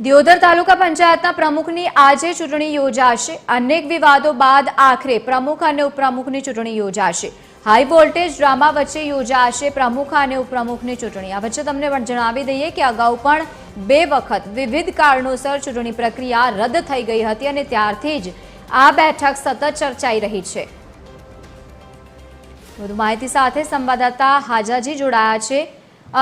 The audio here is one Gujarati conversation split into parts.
દિયોદર તાલુકા પંચાયતના પ્રમુખની આજે ચૂંટણી યોજાશે। અનેક વિવાદો બાદ આખરે પ્રમુખ અને ઉપપ્રમુખની ચૂંટણી યોજાશે। હાઈ વોલ્ટેજ ડ્રામા વચ્ચે યોજાશે પ્રમુખ અને ઉપપ્રમુખની ચૂંટણી। આ વચ્ચે તમને પણ જણાવી દઈએ કે અગાઉ પણ બે વખત વિવિધ કારણોસર ચૂંટણી પ્રક્રિયા રદ થઈ ગઈ હતી અને ત્યારથી જ આ બેઠક સતત ચર્ચાઈ રહી છે। વધુ માહિતી સાથે સંવાદદાતા હાજાજી જોડાયા છે।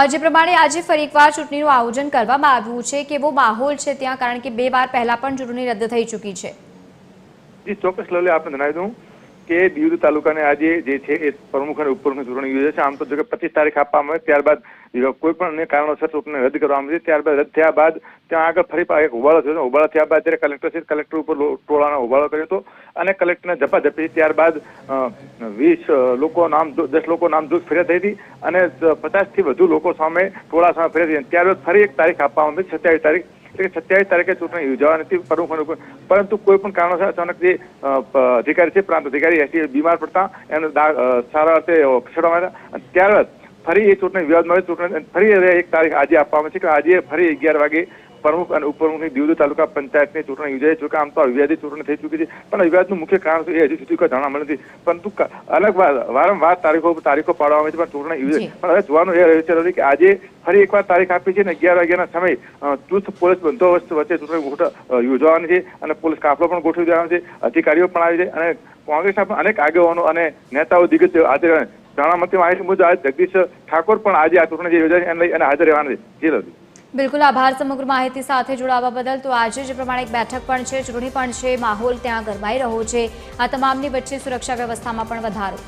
જે પ્રમાણે આજે ફરી એકવાર ચૂંટણીનું આયોજન કરવામાં આવ્યું છે, કેવો માહોલ છે ત્યાં, કારણ કે બે વાર પહેલા પણ ચૂંટણી રદ થઈ ચૂકી છે। જી ચોક્કસ લવલી, આપને જણાવી દઉં કે દિયોદર તાલુકાને આજે જે છે એ પ્રમુખ અને ઉપપ્રમુખની ચૂંટણી યોજાશે। આમ તો જો કે 25 તારીખ આપવામાં આવે, ત્યારબાદ કોઈ પણ અન્ય કારણોસર ચૂંટણી રદ કરવામાં આવી। ત્યારબાદ રદ થયા બાદ ત્યાં આગળ ફરી એક હોબાળો થયો। હોબાળો થયા બાદ જ્યારે કલેક્ટર ઉપર ટોળાનો હોબાળો કર્યો હતો અને કલેક્ટરને ઝપાઝપી ત્યારબાદ 20 લોકો 10 લોકો નામજોગ ફરિયાદ થઈ હતી અને 50 થી વધુ લોકો સામે ટોળા સામે ફરિયાદ થઈ। ત્યારબાદ ફરી એક તારીખ આપવામાં આવી, 27 તારીખ, એટલે કે 27 તારીખે ચૂંટણી યોજવાની હતી પ્રમુખ, પરંતુ કોઈ પણ કારણોસર અચાનક જે અધિકારી છે, પ્રાંત અધિકારી બીમાર પડતા એમને સારા અર્થે ખસેડવામાં આવ્યા। ત્યારબાદ ફરી એ ચૂંટણી વિવાદમાં ચૂંટણી ફરી એક તારીખ આજે આપવામાં છે કે આજે ફરી 11 વાગે પ્રમુખ અને ઉપપ્રમુખની દિયોદર તાલુકા પંચાયતની ચૂંટણી યોજાઈ છે। આમ તો વિવાદિત ચૂંટણી થઈ ચૂકી છે, પણ વિવાદનું મુખ્ય કારણ એ હજુ સુધી કોઈ જાણવા મળ્યું નથી, પરંતુ અલગ વારંવાર તારીખો પાડવામાં આવી છે, પણ ચૂંટણી યોજાઈ। પણ હવે જોવાનું એ રહ્યું છે કે આજે ફરી એકવાર તારીખ આપી છે અને 11 વાગ્યાના સમયે ચુસ્ત પોલીસ બંદોબસ્ત વચ્ચે ચૂંટણી યોજવાની છે અને પોલીસ કાફલો પણ ગોઠવી દેવાનો છે, અધિકારીઓ પણ આવી છે અને કોંગ્રેસના પણ અનેક આગેવાનો અને નેતાઓ દિગ્ગજ હાજર। જાણવા મળતી માહિતી મુજબ આજે જગદીશ ઠાકોર પણ આજે આ ચૂંટણી જે યોજાય એને લઈ અને હાજર રહેવાના છે। બિલકુલ, આભાર સમગ્ર માહિતી સાથે જોડાવા બદલ। તો આજે જે પ્રમાણે એક બેઠક પણ છે, ચૂંટણી પણ છે, માહોલ ત્યાં ગરમાઈ રહ્યો છે। આ તમામની વચ્ચે સુરક્ષા વ્યવસ્થામાં પણ વધારો।